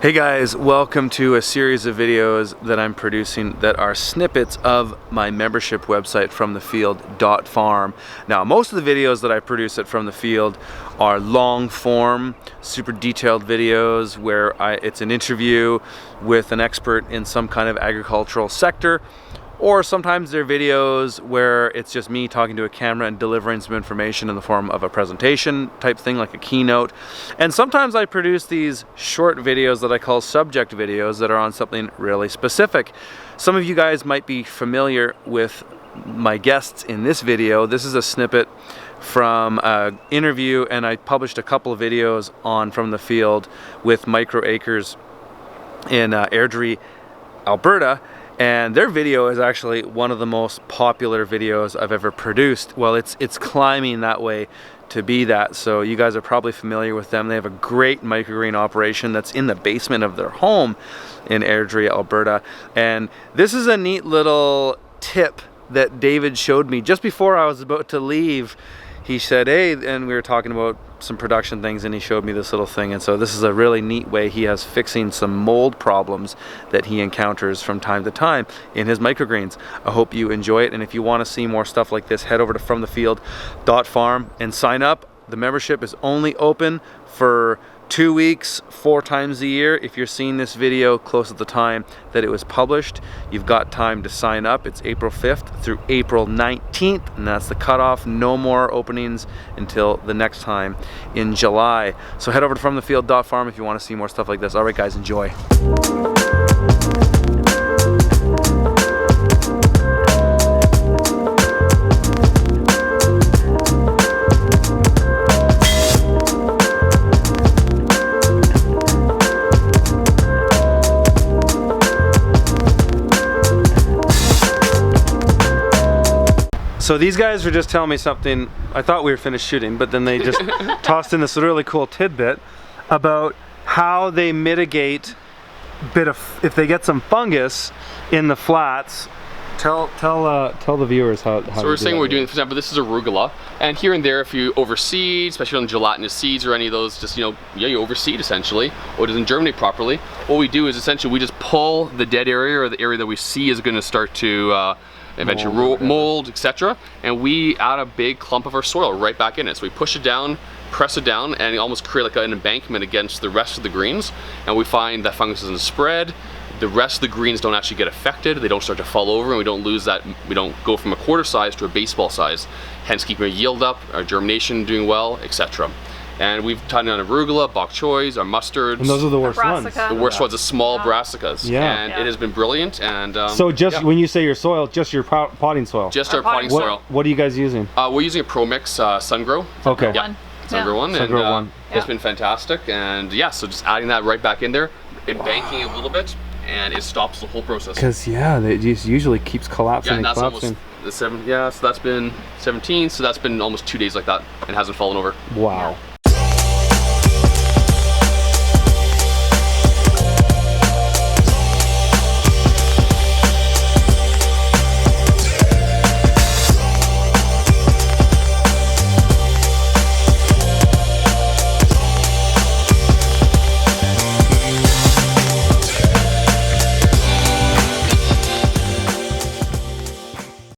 Hey guys, welcome to a series of videos that I'm producing that are snippets of my membership website, fromthefield.farm. Now, most of the videos that I produce at From the Field are long form, super detailed videos where it's an interview with an expert in some kind of agricultural sector, or sometimes they're videos where it's just me talking to a camera and delivering some information in the form of a presentation type thing, like a keynote. And sometimes I produce these short videos that I call subject videos that are on something really specific. Some of you guys might be familiar with my guests in this video. This is a snippet from an interview, and I published a couple of videos on From the Field with Microacres in Airdrie, Alberta. And their video is actually one of the most popular videos I've ever produced. Well, it's climbing that way to be that. So you guys are probably familiar with them. They have a great microgreen operation that's in the basement of their home in Airdrie, Alberta. And this is a neat little tip that David showed me just before I was about to leave. He said, hey, and we were talking about some production things, and he showed me this little thing. And so this is a really neat way he has fixing some mold problems that he encounters from time to time in his microgreens. I hope you enjoy it, and if you want to see more stuff like this, head over to fromthefield.farm and sign up. The membership is only open for 2 weeks, 4 times a year. If you're seeing this video close at the time that it was published, you've got time to sign up. It's April 5th through April 19th, and that's the cutoff. No more openings until the next time in July. So head over to fromthefield.farm if you want to see more stuff like this. All right, guys, enjoy. So these guys were just telling me something. I thought we were finished shooting, but then they just tossed in this really cool tidbit about how they mitigate if they get some fungus in the flats. Tell the viewers how. So we're saying we're doing, for example, this is arugula, and here and there, if you overseed, especially on gelatinous seeds or any of those, just you overseed essentially, or it doesn't germinate properly. What we do is essentially we just pull the dead area or the area that we see is going to start to eventually mold, etc. And we add a big clump of our soil right back in it. So we push it down, press it down, and almost create like an embankment against the rest of the greens. And we find that fungus doesn't spread. The rest of the greens don't actually get affected. They don't start to fall over, and we don't lose that. We don't go from a quarter size to a baseball size. Hence keeping our yield up, our germination doing well, etc. And we've done on arugula, bok choys, our mustards. And those are the worst ones. The worst ones are small brassicas. Yeah. And it has been brilliant. And so just when you say your soil, just your potting soil? Just our potting soil. What are you guys using? We're using a ProMix SunGrow. Okay. Yeah. SunGrow one. SunGrow one. It's been fantastic. And yeah, so just adding that right back in there, embanking it a little bit, and it stops the whole process. Because it just usually keeps collapsing and that's collapsing. Almost so that's been 17, so that's been almost 2 days like that and hasn't fallen over. Wow.